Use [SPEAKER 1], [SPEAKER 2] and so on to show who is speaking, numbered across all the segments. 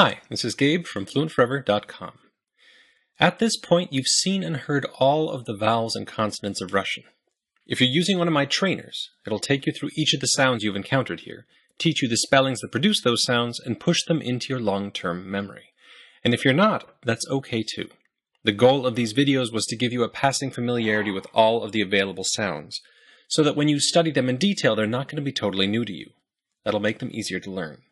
[SPEAKER 1] Hi, this is Gabe from FluentForever.com. At this point, you've seen and heard all of the vowels and consonants of Russian. If you're using one of my trainers, it'll take you through each of the sounds you've encountered here, teach you the spellings that produce those sounds, and push them into your long-term memory. And if you're not, that's okay too. The goal of these videos was to give you a passing familiarity with all of the available sounds, so that when you study them in detail, they're not going to be totally new to you. That'll make them easier to learn.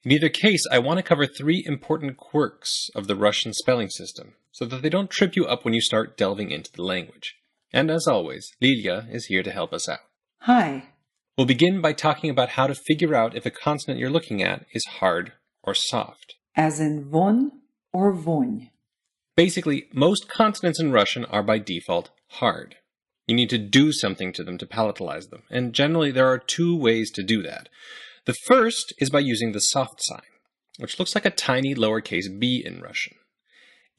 [SPEAKER 1] In either case, I want to cover 3 important quirks of the Russian spelling system, so that they don't trip you up when you start delving into the language. And as always, Lilia is here to help us out.
[SPEAKER 2] Hi.
[SPEAKER 1] We'll begin by talking about how to figure out if a consonant you're looking at is hard or soft.
[SPEAKER 2] As in von or von.
[SPEAKER 1] Basically, most consonants in Russian are by default hard. You need to do something to them to palatalize them, and generally there are 2 ways to do that. The first is by using the soft sign, which looks like a tiny lowercase b in Russian.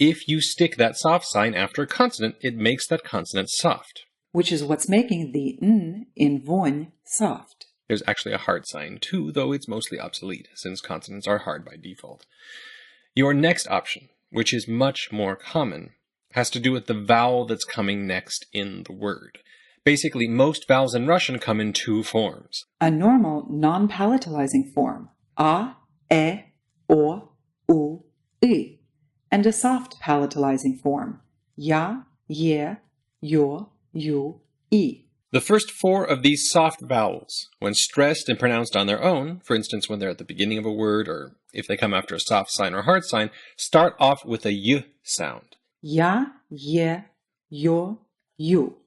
[SPEAKER 1] If you stick that soft sign after a consonant, it makes that consonant soft.
[SPEAKER 2] Which is what's making the n in von soft.
[SPEAKER 1] There's actually a hard sign too, though it's mostly obsolete, since consonants are hard by default. Your next option, which is much more common, has to do with the vowel that's coming next in the word. Basically, most vowels in Russian come in 2 forms.
[SPEAKER 2] A normal non-palatalizing form, a, e, o, u, I, and a soft palatalizing form, ya, ye, yo, yu, I.
[SPEAKER 1] The first 4 of these soft vowels, when stressed and pronounced on their own, for instance when they're at the beginning of a word or if they come after a soft sign or hard sign, start off with a y sound.
[SPEAKER 2] Ya, ye, yo, yu.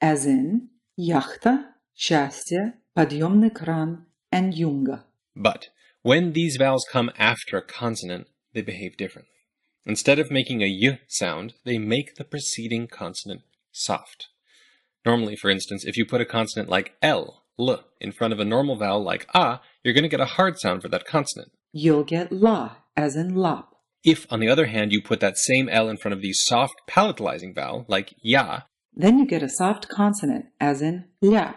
[SPEAKER 2] As in яхта, счастье, подъемный кран, and юнга.
[SPEAKER 1] But when these vowels come after a consonant, they behave differently. Instead of making a y sound, they make the preceding consonant soft. Normally, for instance, if you put a consonant like l, in front of a normal vowel like a, you're going to get a hard sound for that consonant.
[SPEAKER 2] You'll get la, as in lap.
[SPEAKER 1] If, on the other hand, you put that same l in front of the soft palatalizing vowel like ya,
[SPEAKER 2] then you get a soft consonant, as in ляп.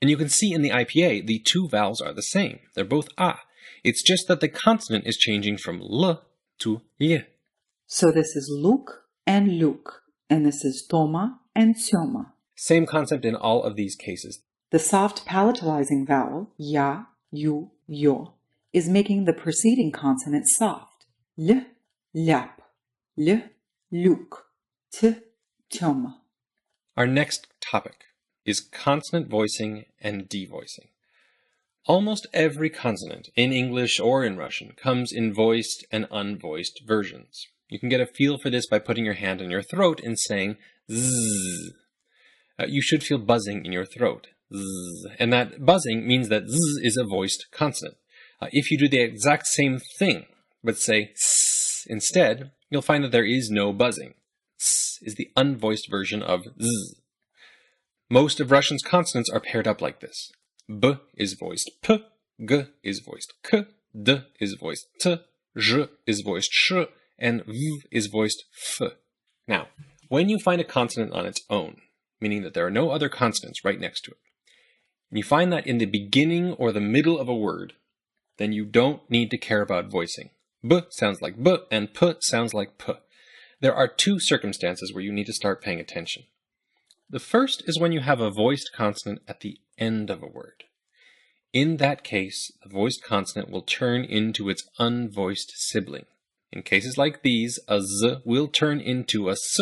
[SPEAKER 1] And you can see in the IPA, the 2 vowels are the same. They're both a. It's just that the consonant is changing from l to y.
[SPEAKER 2] So this is Luke and Luke, and this is Toma and Tьома.
[SPEAKER 1] Same concept in all of these cases.
[SPEAKER 2] The soft palatalizing vowel, ya, yu, yo, is making the preceding consonant soft. L, ляп, l, Luke, t, Tьома.
[SPEAKER 1] Our next topic is consonant voicing and devoicing. Almost every consonant, in English or in Russian, comes in voiced and unvoiced versions. You can get a feel for this by putting your hand on your throat and saying zzz. You should feel buzzing in your throat. Zzz. And that buzzing means that zzz is a voiced consonant. If you do the exact same thing, but say s instead, you'll find that there is no buzzing. S is the unvoiced version of z. Most of Russian's consonants are paired up like this. B is voiced p, g is voiced k, d is voiced t, zh is voiced sh, and v is voiced f. Now, when you find a consonant on its own, meaning that there are no other consonants right next to it, and you find that in the beginning or the middle of a word, then you don't need to care about voicing. B sounds like b, and p sounds like p. There are 2 circumstances where you need to start paying attention. The first is when you have a voiced consonant at the end of a word. In that case, the voiced consonant will turn into its unvoiced sibling. In cases like these, a z will turn into a s,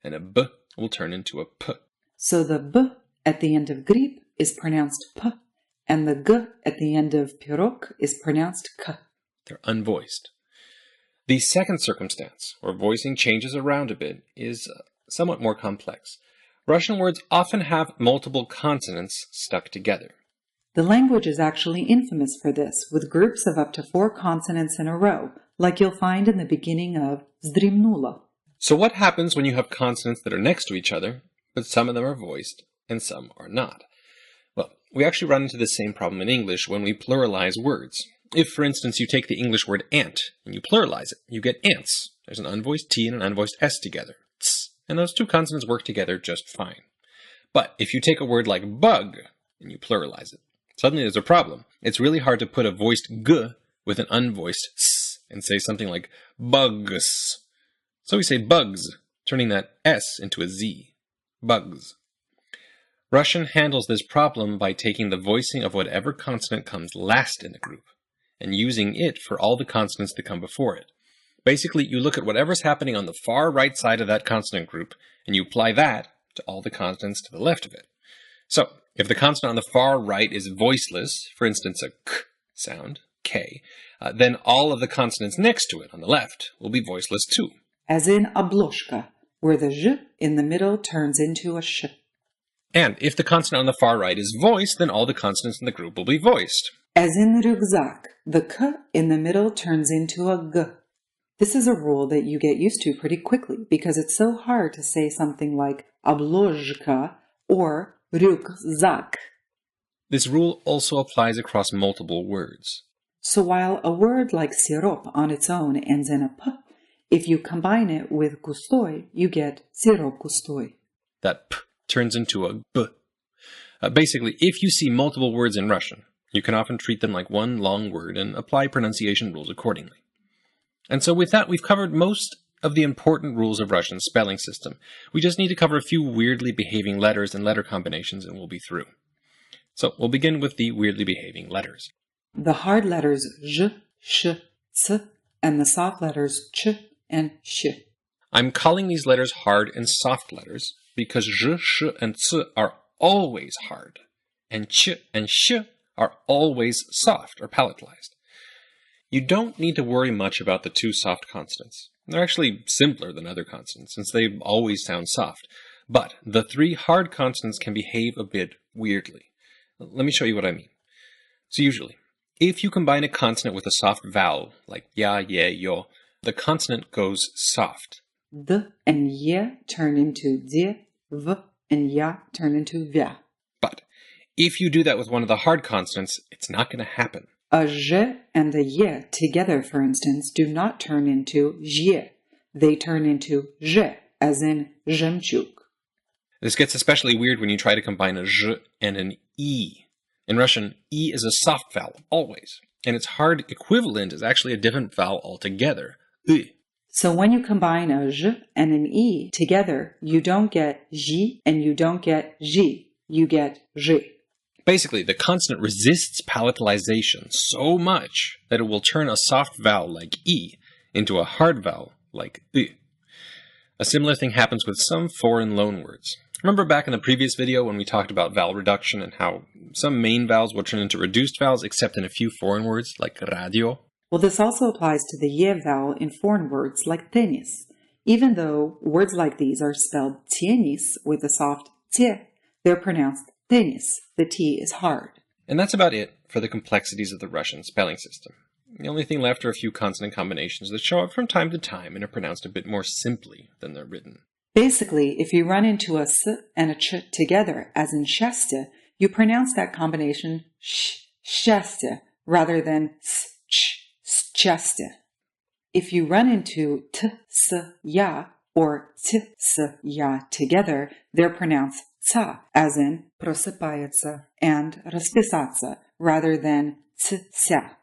[SPEAKER 1] and a b will turn into a p.
[SPEAKER 2] So the b at the end of grip is pronounced p, and the g at the end of pirog is pronounced k.
[SPEAKER 1] They're unvoiced. The second circumstance, where voicing changes around a bit, is somewhat more complex. Russian words often have multiple consonants stuck together.
[SPEAKER 2] The language is actually infamous for this, with groups of up to 4 consonants in a row, like you'll find in the beginning of zdrimnula.
[SPEAKER 1] So what happens when you have consonants that are next to each other, but some of them are voiced and some are not? Well, we actually run into the same problem in English when we pluralize words. If, for instance, you take the English word ant and you pluralize it, you get ants. There's an unvoiced T and an unvoiced S together. Ts, and those 2 consonants work together just fine. But if you take a word like bug and you pluralize it, suddenly there's a problem. It's really hard to put a voiced g with an unvoiced s and say something like bugs. So we say bugs, turning that S into a Z. Bugs. Russian handles this problem by taking the voicing of whatever consonant comes last in the group and using it for all the consonants that come before it. Basically, you look at whatever's happening on the far right side of that consonant group and you apply that to all the consonants to the left of it. So, if the consonant on the far right is voiceless, for instance a k sound, K, then all of the consonants next to it on the left will be voiceless too.
[SPEAKER 2] As in obloshka, where the zh in the middle turns into a sh.
[SPEAKER 1] And if the consonant on the far right is voiced, then all the consonants in the group will be voiced.
[SPEAKER 2] As in ryukzak, the k in the middle turns into a g. This is a rule that you get used to pretty quickly because it's so hard to say something like obloshka or ryukzak.
[SPEAKER 1] This rule also applies across multiple words.
[SPEAKER 2] So while a word like sirop on its own ends in a p, if you combine it with gustoy, you get sirop gustoy.
[SPEAKER 1] That p turns into a b. Basically, if you see multiple words in Russian, you can often treat them like one long word and apply pronunciation rules accordingly. And so with that, we've covered most of the important rules of Russian's spelling system. We just need to cover a few weirdly behaving letters and letter combinations and we'll be through. So we'll begin with the weirdly behaving letters.
[SPEAKER 2] The hard letters zh, sh, ts, and the soft letters ch and sh.
[SPEAKER 1] I'm calling these letters hard and soft letters because zh, sh, and ts are always hard, and ch and sh are always soft or palatalized. You don't need to worry much about the two soft consonants. They're actually simpler than other consonants, since they always sound soft. But the three hard consonants can behave a bit weirdly. Let me show you what I mean. So usually, if you combine a consonant with a soft vowel, like ya, ye, yo, the consonant goes soft.
[SPEAKER 2] D and ye turn into d, v and ya turn into vya.
[SPEAKER 1] But if you do that with one of the hard consonants, it's not going to happen.
[SPEAKER 2] A zh and a ye together, for instance, do not turn into zhe. They turn into zhe, as in zhemchuk.
[SPEAKER 1] This gets especially weird when you try to combine a zh and an e. In Russian, e is a soft vowel, always. And its hard equivalent is actually a different vowel altogether, y.
[SPEAKER 2] So when you combine a zh and an e together, you don't get zhi and you don't get zhi. You get zhi.
[SPEAKER 1] Basically, the consonant resists palatalization so much that it will turn a soft vowel like e into a hard vowel like y. A similar thing happens with some foreign loanwords. Remember back in the previous video when we talked about vowel reduction and how some main vowels will turn into reduced vowels except in a few foreign words like radio?
[SPEAKER 2] Well, this also applies to the ye vowel in foreign words like tenis. Even though words like these are spelled tienis with a soft t, they're pronounced tenis. The t is hard.
[SPEAKER 1] And that's about it for the complexities of the Russian spelling system. The only thing left are a few consonant combinations that show up from time to time and are pronounced a bit more simply than they're written.
[SPEAKER 2] Basically, if you run into a s and a ch together, as in shasta, you pronounce that combination shasta rather than schasta. If you run into t, s, ya or t, s, ya together, they're pronounced tsa, as in просыпается and расписаться rather than tsa.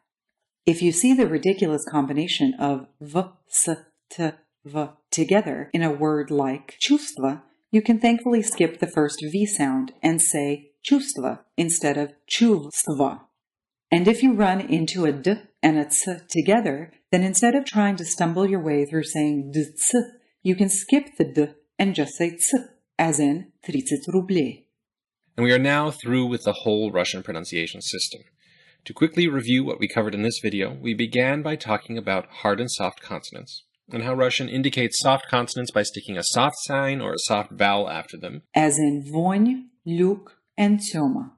[SPEAKER 2] If you see the ridiculous combination of v, s, t, v together in a word like чувство, you can thankfully skip the first V sound and say чувство instead of чувство. And if you run into a d and a ts together, then instead of trying to stumble your way through saying dts, you can skip the d and just say ts, as in 30 рублей.
[SPEAKER 1] And we are now through with the whole Russian pronunciation system. To quickly review what we covered in this video, we began by talking about hard and soft consonants, and how Russian indicates soft consonants by sticking a soft sign or a soft vowel after them,
[SPEAKER 2] as in Vonь, Luke, and Toma.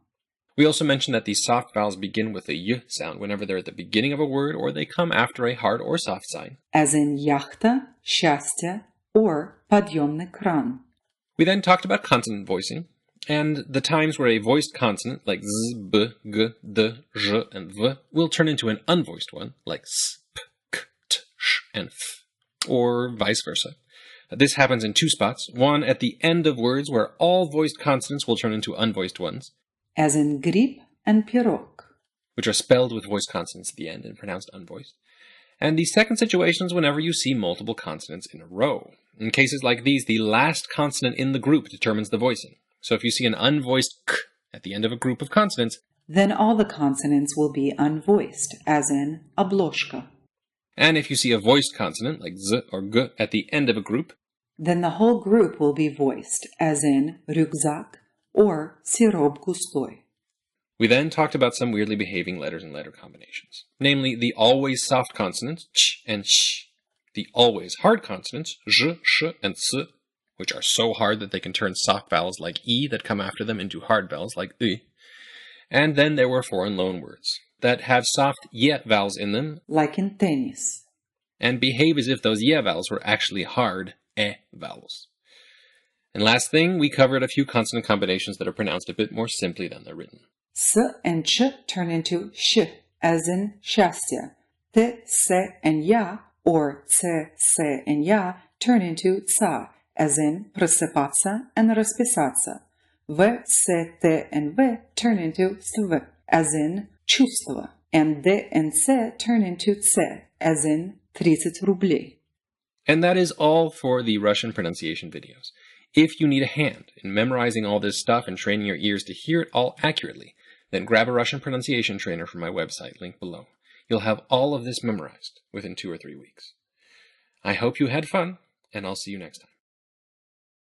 [SPEAKER 1] We also mentioned that these soft vowels begin with a y sound whenever they're at the beginning of a word or they come after a hard or soft sign,
[SPEAKER 2] as in яхта, счастье, or подъемный кран.
[SPEAKER 1] We then talked about consonant voicing, and the times where a voiced consonant like z, b, g, d, zh, and v will turn into an unvoiced one like s, p, k, t, sh, and f, or vice versa. This happens in two spots, one at the end of words where all voiced consonants will turn into unvoiced ones,
[SPEAKER 2] as in grip and pirog,
[SPEAKER 1] which are spelled with voiced consonants at the end and pronounced unvoiced, And the second situation is whenever you see multiple consonants in a row. In cases like these, the last consonant in the group determines the voicing. So if you see an unvoiced k at the end of a group of consonants,
[SPEAKER 2] then all the consonants will be unvoiced, as in обложка.
[SPEAKER 1] And if you see a voiced consonant, like z or g, at the end of a group,
[SPEAKER 2] then the whole group will be voiced, as in рюкзак or сироп густой.
[SPEAKER 1] We then talked about some weirdly behaving letters and letter combinations, namely the always soft consonants, ch and sh, the always hard consonants, zh, sh, and s, which are so hard that they can turn soft vowels like e that come after them into hard vowels like y. And then there were foreign loan words that have soft ye vowels in them,
[SPEAKER 2] like in tenis,
[SPEAKER 1] and behave as if those ye vowels were actually hard e vowels. And last thing, we covered a few consonant combinations that are pronounced a bit more simply than they're written.
[SPEAKER 2] S and ch turn into sh, as in счастье. T, se, and ya, or c, se, and ya, turn into ца, as in просыпаться and расписаться. V, c, t, and v turn into sv, as in чувство. And d and c turn into ц, as in 30 рублей.
[SPEAKER 1] And that is all for the Russian pronunciation videos. If you need a hand in memorizing all this stuff and training your ears to hear it all accurately, then grab a Russian pronunciation trainer from my website, linked below. You'll have all of this memorized within 2 or 3 weeks. I hope you had fun, and I'll see you next time.